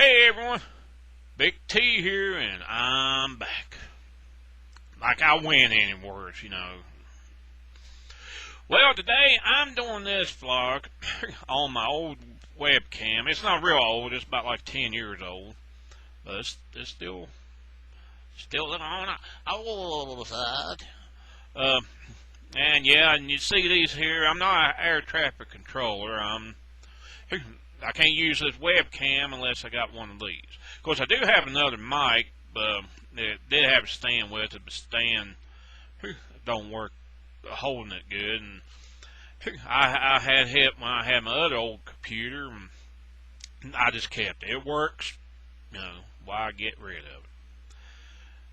Hey everyone, Big T here, and I'm back. Like I went anywhere. Well, today I'm doing this vlog on my old webcam. It's not real old; it's about like 10 years old, but it's still on the old side. Uh, and yeah, and you see these here. I'm not an air traffic controller. I can't use this webcam unless I got one of these. Of course, I do have another mic, but it did have a stand with it, but stand don't work holding it good. And I had hit when I had my other old computer, and I just kept it. It works, why get rid of it?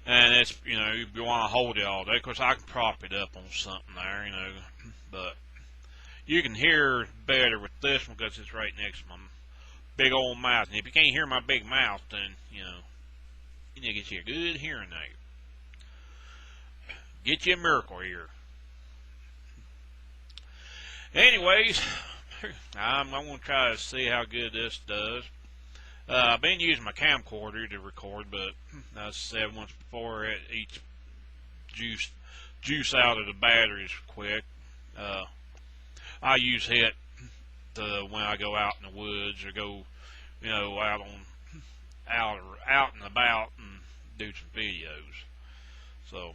And it's, you want to hold it all day. Of course, I can prop it up on something there, but you can hear better with this one because it's right next to my big old mouth. And if you can't hear my big mouth, then, you need to get you a good hearing aid. Get you a miracle ear. Anyways, I'm going to try to see how good this does. I've been using my camcorder to record, but as I said once before, it eats juice out of the batteries quick. I use it when I go out in the woods or go, out and about and do some videos. So,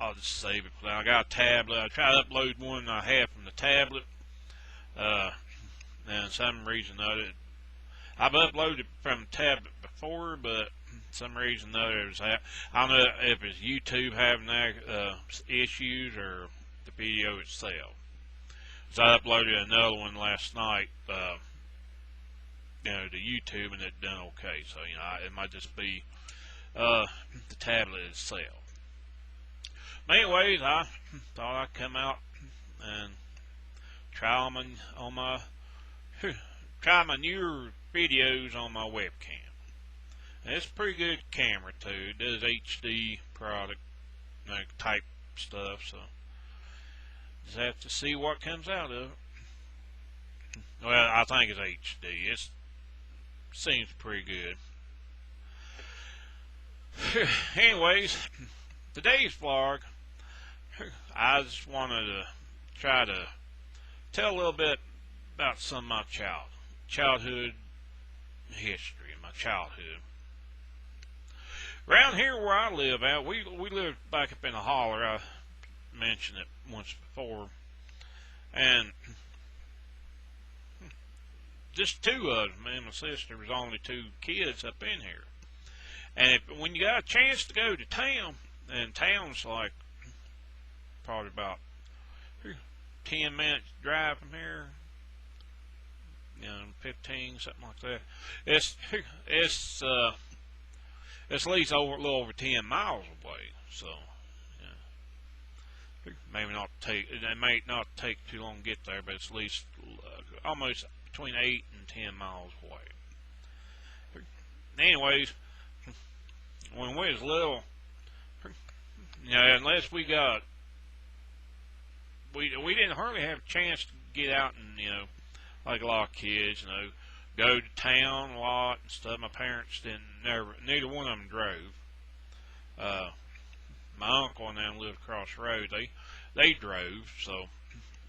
I'll just save it. I got a tablet. I tried to upload one I have from the tablet, and some reason or other, I've uploaded from the tablet before, but some reason or other, I don't know if it's YouTube having issues or the video itself. So I uploaded another one last night, to YouTube, and it done okay. So it might just be the tablet itself. But anyways, I thought I'd come out and try my newer videos on my webcam. And it's a pretty good camera too. It does HD product type stuff, so just have to see what comes out of it. Well, I think it's HD. It seems pretty good. Anyways, today's vlog, I just wanted to try to tell a little bit about some of my childhood history and my childhood. Around here where I live at, we lived back up in a holler. I mentioned it once before, and just two of us, me and my sister, was only two kids up in here. And when you got a chance to go to town, and town's like probably about 10 minutes drive from here, 15, something like that. It's at least a little over 10 miles away. So maybe not take. It may not take too long to get there, but it's at least almost between 8 and 10 miles away. Anyways, when we was little, unless we didn't hardly have a chance to get out and like a lot of kids, go to town a lot and stuff. My parents neither one of them drove. My uncle and them lived across the road. They drove, so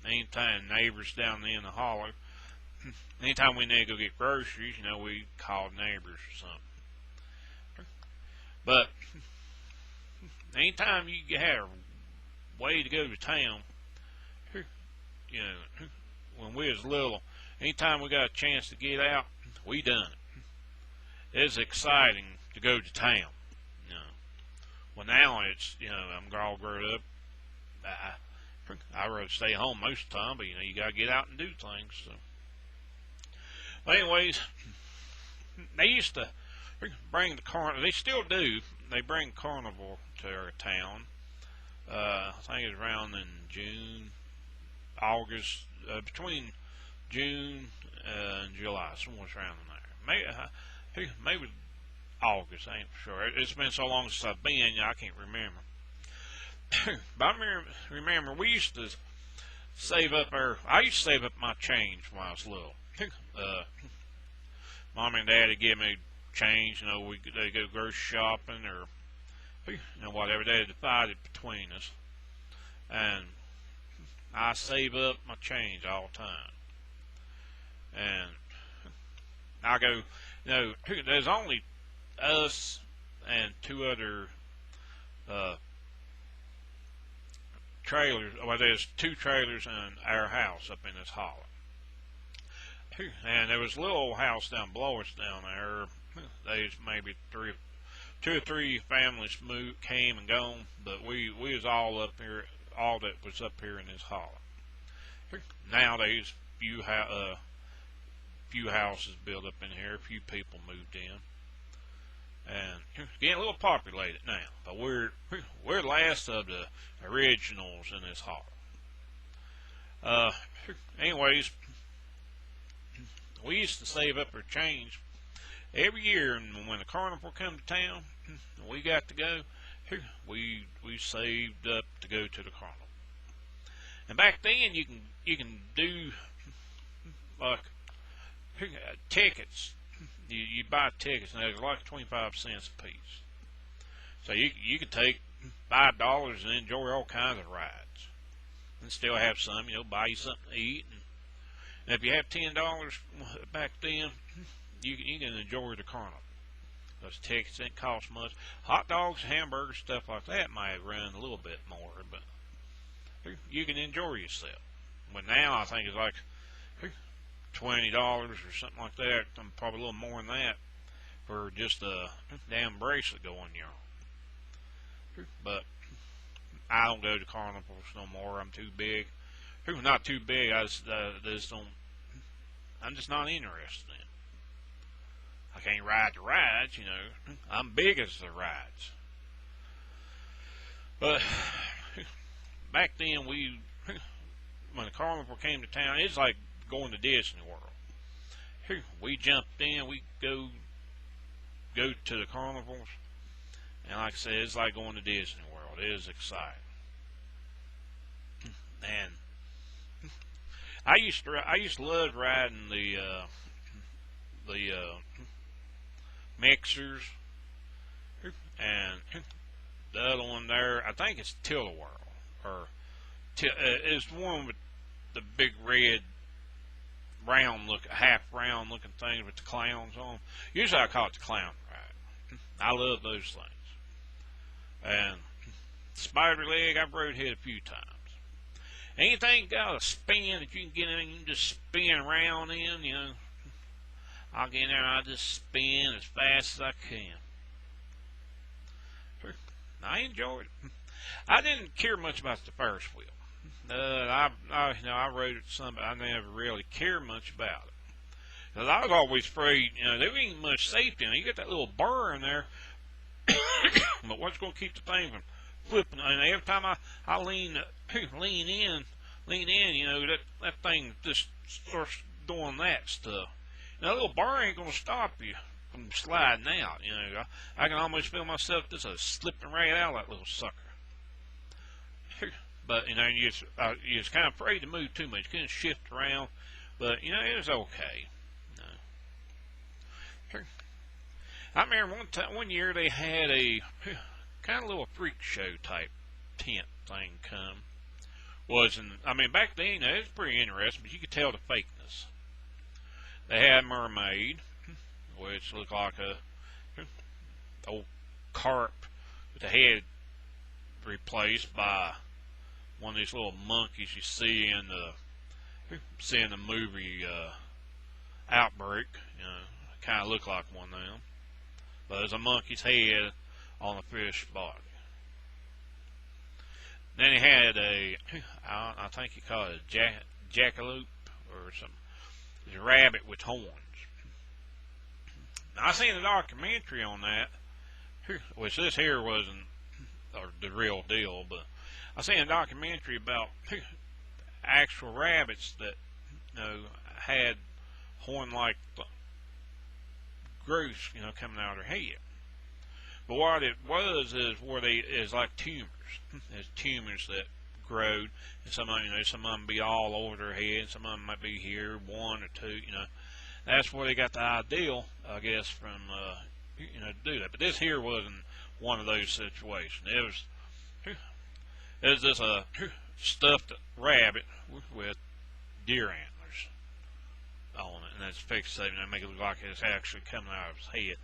anytime neighbors down there in the holler, anytime we need to go get groceries, we called neighbors or something. But anytime you had a way to go to town, when we was little, anytime we got a chance to get out, we done it. It's exciting to go to town. Well, now it's, I'm all grown up. I'd rather stay home most of the time, but you got to get out and do things. So, but anyways, they used to bring the carnival. They still do. They bring Carnival to our town. I think it's around in June, August, between June and July, somewhere around there. Maybe August, I ain't sure. It's been so long since I've been, I can't remember. But I remember we used to I used to save up my change when I was little. Mom and Daddy give me change. They go grocery shopping or whatever. They divide it between us, and I save up my change all the time. And I go, there's only us and two other trailers. Well, there's two trailers in our house up in this hollow. And there was a little old house down below us down there. There's maybe two or three families came and gone, but we was all up here, all that was up here in this hollow. Nowadays, few houses built up in here, a few people moved in, and it's getting a little populated now. But we're last of the originals in this hollow. Anyways, we used to save up our change every year, and when the carnival come to town, we got to go. We saved up to go to the carnival. And back then, you can do like tickets. You buy tickets, and they're like 25 cents a piece. So you could take $5 and enjoy all kinds of rides, and still have some. Buy you something to eat. And if you have $10 back then, you can enjoy the carnival. Those tickets didn't cost much. Hot dogs, hamburgers, stuff like that might run a little bit more, but you can enjoy yourself. But now I think it's like $20 or something like that. Probably a little more than that for just a damn bracelet going your arm. But I don't go to carnivals no more. I'm too big. Not too big. I just don't. I'm just not interested in it. I can't ride the rides, I'm big as the rides. But back then, when the carnival came to town, it's like going to Disney World. We jumped in, we go to the carnivals, and like I said, it's like going to Disney World. It is exciting. And I used to love riding the mixers, and the other one there, I think it's Tilt-A-Whirl, or it's one with the big red half round looking things with the clowns on. Usually I call it the clown ride. I love those things. And spider leg, I've rode it a few times. Anything got a spin that you can get in and you can just spin around in, I'll get in there and I'll just spin as fast as I can. I enjoyed it. I didn't care much about the Ferris wheel. I rode it some, but I never really cared much about it. Because I was always afraid, there ain't much safety in it. You get that little burr in there, but what's going to keep the thing from flipping? And every time I lean in, that thing just starts doing that stuff. And that little bar ain't gonna stop you from sliding out. I can almost feel myself just slipping right out of that little sucker. But you're just kind of afraid to move too much. You couldn't shift around, but it was okay. I remember one year they had a kind of little freak show type tent thing come. Back then, it was pretty interesting, but you could tell the fakeness. They had a mermaid, which looked like a old carp with the head replaced by one of these little monkeys you see in the movie Outbreak. Kind of looked like one of them, but there's a monkey's head on a fish body. Then he had I think he called it a jackalope or something. It's a rabbit with horns. Now, I seen a documentary on that, which this here wasn't the real deal, but I seen a documentary about actual rabbits that had horn-like growths, coming out of their head. But what it was is like tumors. There's tumors that growed, and some of them be all over their head, some of them might be here, one or two, That's where they got the ideal, I guess, from to do that. But this here wasn't one of those situations. It was just a stuffed rabbit with deer antlers on it, and that's fixated and make it look like it's actually coming out of his head.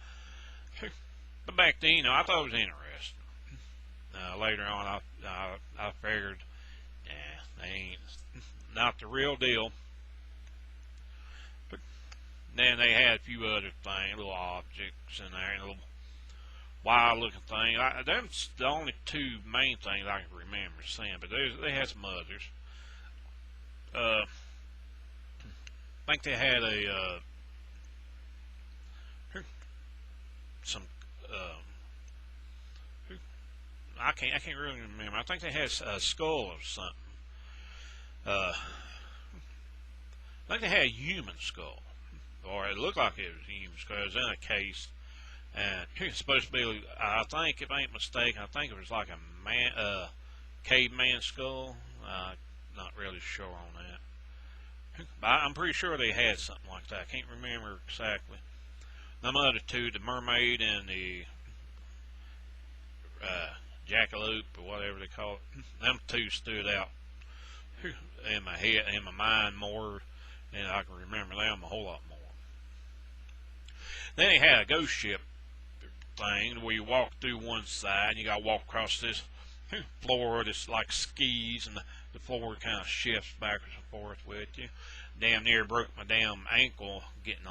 But back then, I thought it was interesting. Later on, I figured, yeah, they ain't not the real deal. But then they had a few other things, little objects in there, and little wild-looking things. That's the only two main things I can remember seeing, but they had some others. I think they had some. I can't really remember. I think they had a skull of something. I think they had a human skull, or it looked like it was a human skull. It was in a case, and it's supposed to be. I think, if I ain't mistaken, I think it was like a caveman skull. Not really sure on that, but I'm pretty sure they had something like that. I can't remember exactly. Them other two, the mermaid and the jackalope or whatever they call it, them two stood out in my head, in my mind more, and I can remember them a whole lot more. Then they had a ghost ship thing where you walk through one side and you got to walk across this floor that's like skis, and the floor kind of shifts backwards and forth with you. Damn near broke my damn ankle getting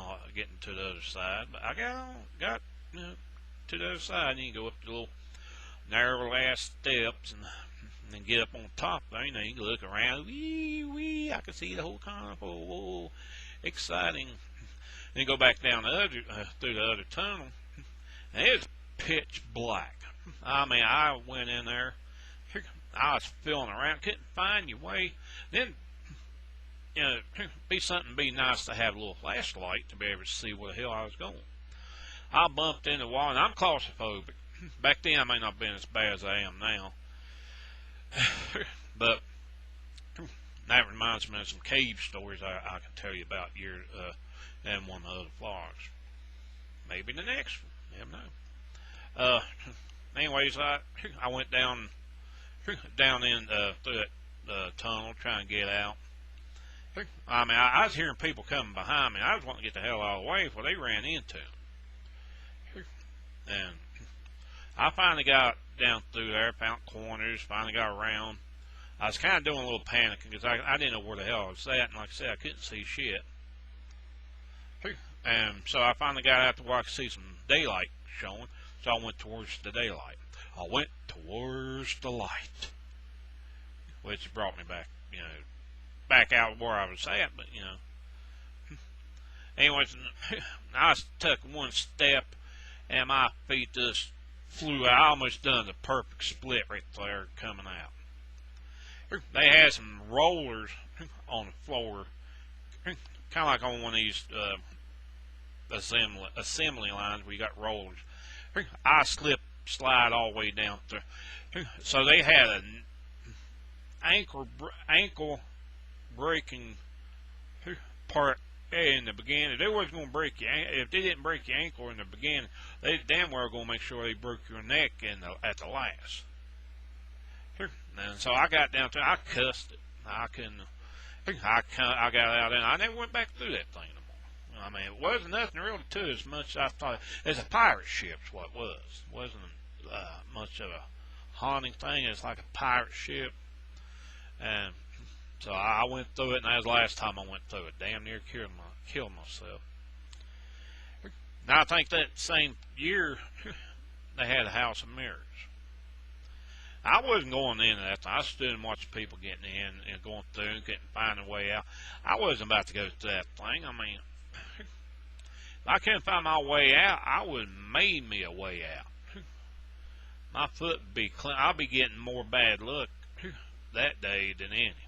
to the other side, but I got to the other side, and you go up the little narrow ass steps and then get up on top there. You can look around. Wee, I can see the whole carnival. Whoa, exciting. Then go back down through the other tunnel, and it's pitch black. I mean, I went in there. I was feeling around, couldn't find your way. Then, be nice to have a little flashlight to be able to see where the hell I was going. I bumped into the wall, and I'm claustrophobic. Back then, I may not have been as bad as I am now. But that reminds me of some cave stories I can tell you about here in one of the other vlogs. Maybe the next one. Never know. Anyways, I went down in through that tunnel trying to get out. I mean, I was hearing people coming behind me. I was wanting to get the hell out of the way before they ran into them. And I finally got down through there, found corners, finally got around. I was kind of doing a little panicking because I didn't know where the hell I was at, and like I said, I couldn't see shit. And so I finally got out to where I could see some daylight showing, so I went towards the daylight. I went towards the light, which brought me back, back out where I was at, but, Anyways, I took one step, and my feet just flew out. I almost done the perfect split right there coming out. They had some rollers on the floor, kind of like on one of these assembly lines where you got rollers. I slide all the way down through. So they had an ankle breaking part in the beginning. If they was going to break you, if they didn't break your ankle in the beginning, they damn well going to make sure they broke your neck at the last. And so I got down to, I cussed it. I couldn't. I got out and I never went back through that thing no more. I mean, it wasn't nothing really to it as much as I thought. It's a pirate ship's what it was. It wasn't much of a haunting thing. It's like a pirate ship. And so I went through it, and that was the last time I went through it. Damn near killed myself. Now I think that same year they had a House of Mirrors. I wasn't going into that thing. I stood and watched people getting in and going through and couldn't find a way out. I wasn't about to go through that thing. I mean, if I couldn't find my way out, I would have made me a way out. My foot would be clean. I'll be getting more bad luck that day than any.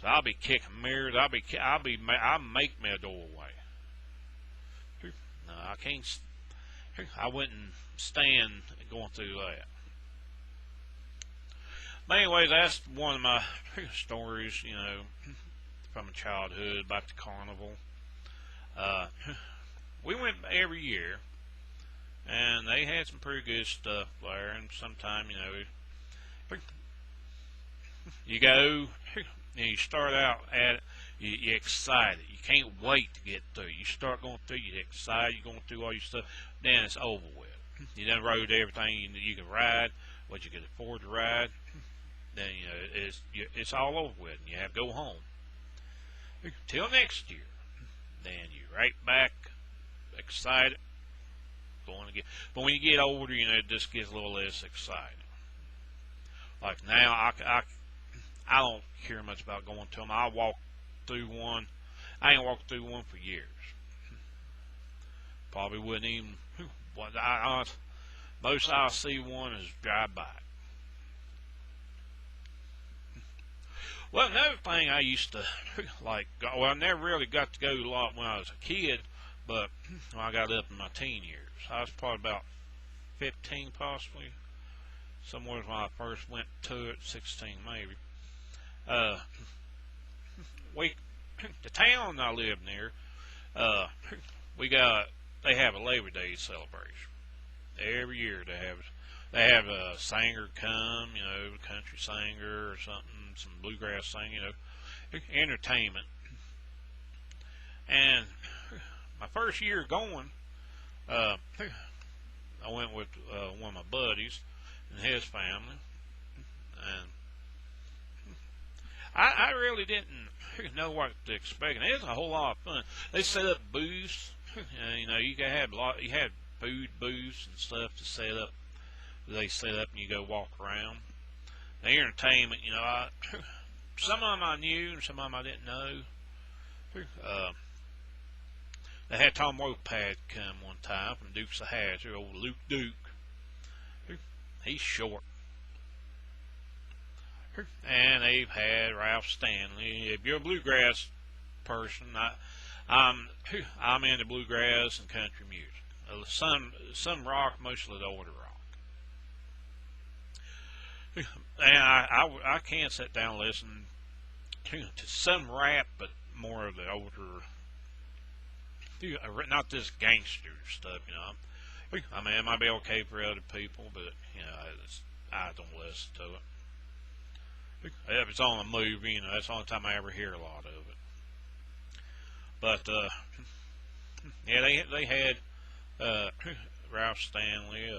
So I'll be kicking mirrors. I'll make me a doorway. No, I can't. I wouldn't stand going through that. But anyways, that's one of my stories, from childhood about the carnival. Uh, we went every year, and they had some pretty good stuff there. And sometime, you go and you start out at it, you're excited. You can't wait to get through. You start going through, you're excited. You're going through all your stuff. Then it's over with. You done rode everything you can ride, what you can afford to ride. Then it's all over with, and you have to go home. Till next year. Then you're right back, excited, going to get. But when you get older, it just gets a little less exciting. Like now, I don't care much about going to them. I walk through one. I ain't walked through one for years. Probably wouldn't even. What most I'll see one is drive by. Well, another thing I used to like. Well, I never really got to go a lot when I was a kid, but when I got up in my teen years, I was probably about 15, possibly. Somewhere when I first went to it, 16 maybe. Uh, we the town I live near, uh, they have a Labor Day celebration every year. They have a singer come, country singer or something, some bluegrass singing, entertainment. And my first year going, I went with one of my buddies and his family, and I really didn't know what to expect. And it was a whole lot of fun. They set up booths. You can have you had food booths and stuff to set up. They set up and you go walk around. The entertainment, some of them I knew and some of them I didn't know. They had Tom Wopad come one time from Dukes of Hazzard, old Luke Duke. He's short. And they've had Ralph Stanley. If you're a bluegrass person, I'm into bluegrass and country music. Some rock, mostly the older rock. And I can't sit down and listen to some rap, but more of the older, not this gangster stuff. I mean, it might be okay for other people, but I don't listen to it. If it's on a movie, that's the only time I ever hear a lot of it. But yeah, they had Ralph Stanley.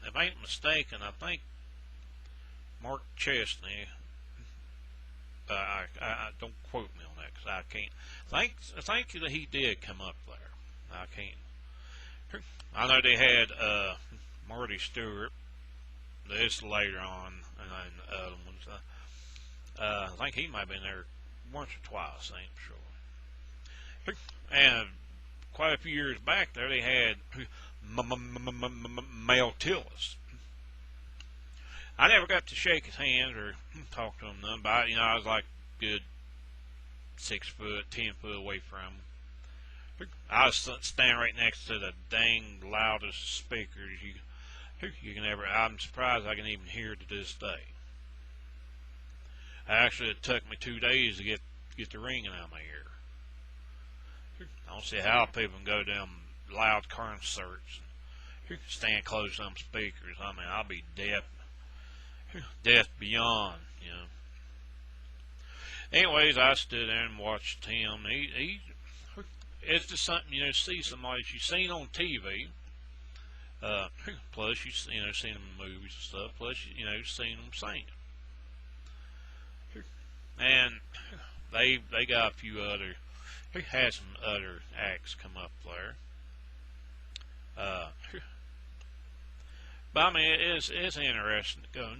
If I ain't mistaken, I think Mark Chesney. I don't quote me on that because I can't. I think that he did come up there. I can't. I know they had Marty Stewart. This later on, and then the other ones. I think he might have been there once or twice. I ain't sure. And quite a few years back there, they had Mel Tillis. I never got to shake his hand or talk to him none, but I was like good 6 foot, 10 foot away from him. I was standing right next to the dang loudest speakers you can ever. I'm surprised I can even hear it to this day. Actually, it took me 2 days to get the ringing out of my ear. I don't see how people can go to them loud concerts and stand close to them speakers. I mean, I'll be deaf beyond. Anyways, I stood there and watched him. It's just something see somebody you've seen on TV. Plus, seen them in movies and stuff. Plus, seen them sing. And they got a few other. He had some other acts come up there. But I mean, it's interesting to go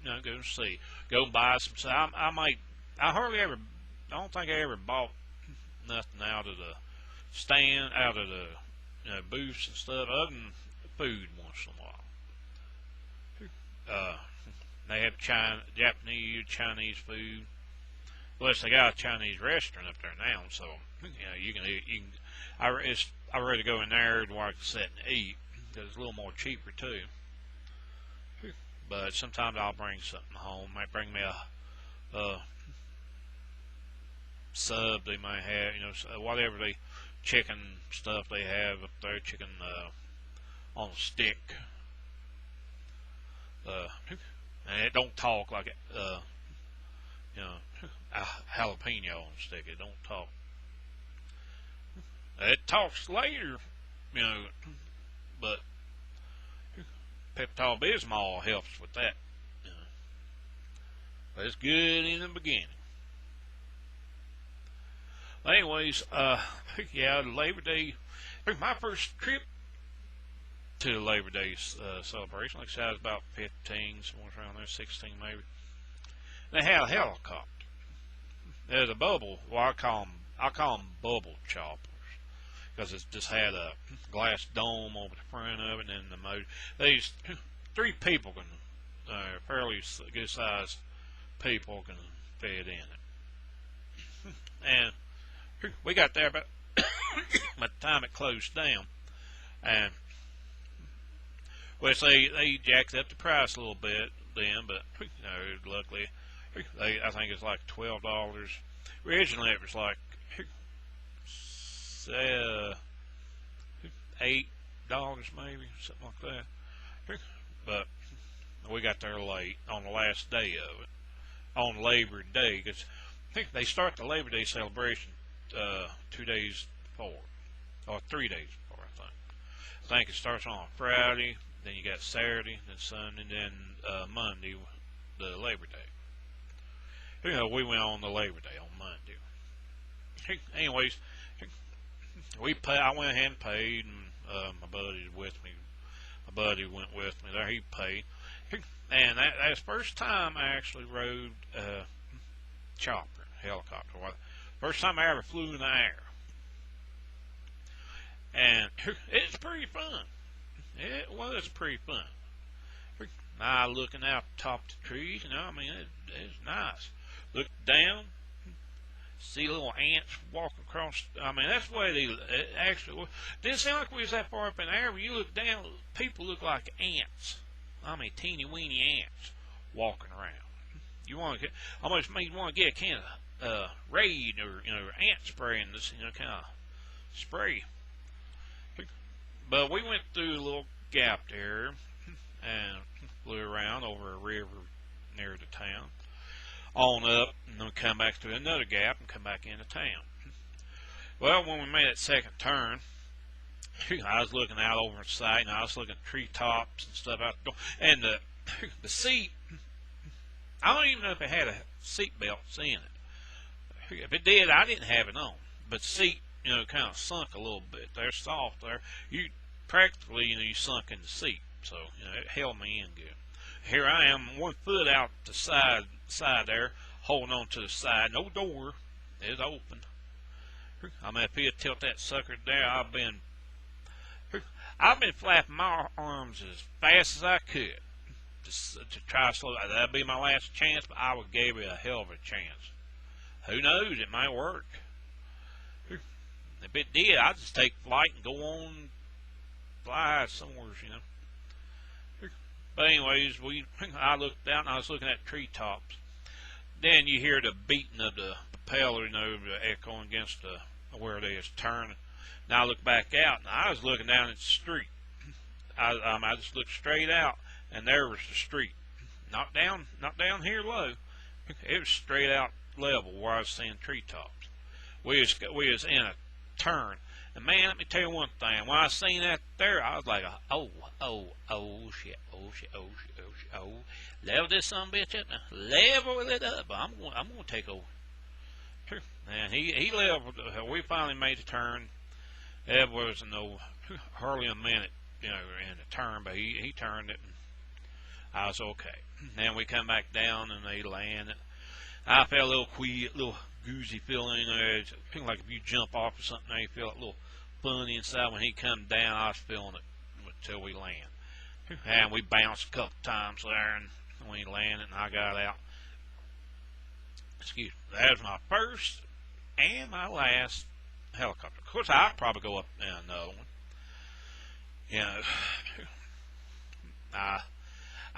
and see, go buy some. I hardly ever. I don't think I ever bought nothing out of the stand, out of the booths and stuff, other than food once in a while. They have Chinese food. Plus, they got a Chinese restaurant up there now, so you can. I rather go in there to where I can sit and eat because it's a little more cheaper too. But sometimes I'll bring something home. Might bring me sub they might have, whatever they chicken stuff they have up there, chicken on a stick, and it don't talk like you know, a jalapeno on a stick. It don't talk. It talks later, you know, but Pepto Bismol helps with that. You know. But it's good in the beginning. But anyways, yeah, Labor Day. My first trip to the Labor Day celebration, like I said, I was about 15, somewhere around there, 16 maybe. They had a helicopter. There's a bubble. Well, I call them bubble choppers because it just had a glass dome over the front of it, and then the motor. These 3 people can, fairly good sized people can fit in it. And we got there by the time it closed down, and which they jacked up the price a little bit then, but luckily I think it's like $12. Originally it was like $8 maybe, something like that. But we got there late on the last day of it, on Labor Day, because I think they start the Labor Day celebration 2 days before, or 3 days before, I think it starts on Friday, then you got Saturday, then Sunday, and then Monday, the Labor Day. We went on the Labor Day on Monday. Anyways, I went ahead and paid, and my buddy with me. My buddy went with me there. He paid, and that's the first time I actually rode a helicopter. First time I ever flew in the air, and it's pretty fun. It was pretty fun. Now looking out the top of the trees, it's nice. Look down, see little ants walking across. That's the way they actually. Didn't sound like we was that far up in the air. When you look down, people look like ants. Teeny weeny ants walking around. You want to get almost made you want to get a can of Raid or ant spray in this kind of spray. But we went through a little gap there and flew around over a river near the town, on up, and then come back to another gap and come back into town. Well, when we made that second turn, I was looking out over the side, and I was looking at treetops and stuff out the door. And the seat, I don't even know if it had a seat belt in it. If it did, I didn't have it on. But the seat, kind of sunk a little bit. They're soft there. You practically, you sunk in the seat. So, it held me in good. Here I am, 1 foot out the side there, holding on to the side. No door. It's open. If you tilt that sucker there, I've been flapping my arms as fast as I could to try to slow. That'd be my last chance, but I would give it a hell of a chance. Who knows? It might work. If it did, I'd just take flight and go on, fly somewhere, But anyways, I looked out and I was looking at treetops. Then you hear the beating of the propeller, echoing against where they is turning. And I look back out, and I was looking down at the street. I just looked straight out, and there was the street. Not down here low. It was straight out level where I was seeing treetops. We was in a turn. And man, let me tell you one thing. When I seen that there, I was like, oh shit. Level this son of a bitch up now. Level it up. I'm gonna take over. And he leveled. We finally made the turn. It wasn't hardly a minute, in the turn, but he turned it, and I was okay. Then we come back down, and they landed. I felt a little little goozy feeling in there. It's kind of like if you jump off of something, you feel a little funny inside. When he come down, I was feeling it until we land. And we bounced a couple times there, and we landed, and I got out. Excuse me. That was my first and my last helicopter. Of course, I'd probably go up in another one. I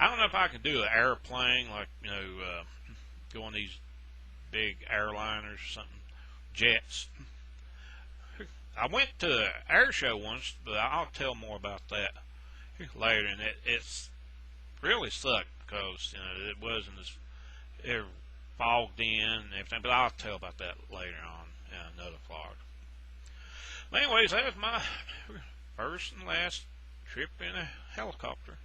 don't know if I can do an airplane, like, go on these big airliners or something. jets. I went to an air show once, but I'll tell more about that later. And it's really sucked because it wasn't as it fogged in and everything. But I'll tell about that later on in another vlog. But anyways, that was my first and last trip in a helicopter.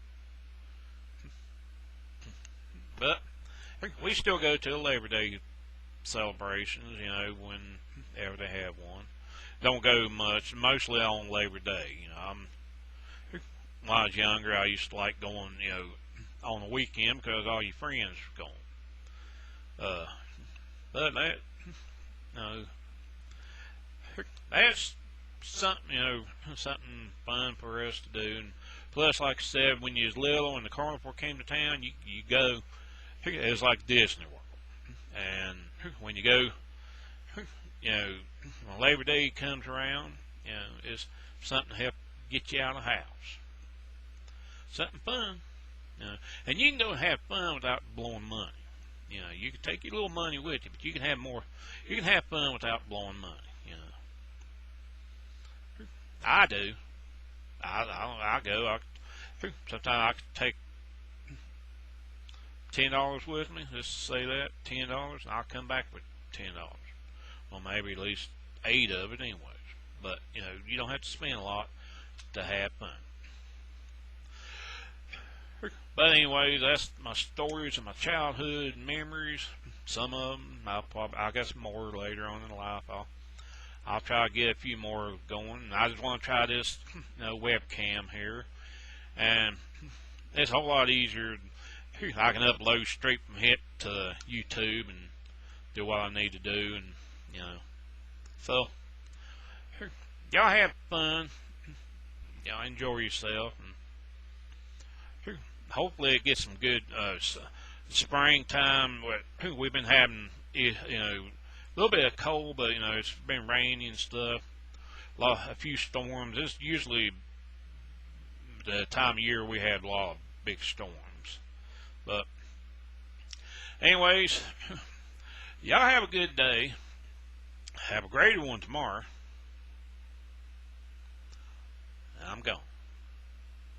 But we still go to the Labor Day celebrations, whenever they have one. Don't go much, mostly on Labor Day. When I was younger, I used to like going, on the weekend because all your friends were going. But that's something, something fun for us to do. And plus, like I said, when you was little and the carnival came to town, you go. It was like Disney World. And when you go, when Labor Day comes around, it's something to help get you out of the house. Something fun. And you can go have fun without blowing money. You can take your little money with you, but you can have more. You can have fun without blowing money. I do. I go. Sometimes I could take $10 with me. Just say that $10, and I'll come back with $10. Well, maybe at least 8 of it, anyways. But you don't have to spend a lot to have fun. But anyways, that's my stories of my childhood memories. Some of them, I got some more later on in life. I'll try to get a few more going. I just want to try this webcam here, and it's a whole lot easier. I can upload straight from it to YouTube and do what I need to do, and so y'all have fun. Y'all enjoy yourself, and hopefully it gets some good springtime. We've been having a little bit of cold, but it's been rainy and stuff. A few storms. It's usually the time of year we have a lot of big storms. But anyways, y'all have a good day. Have a greater one tomorrow. I'm gone.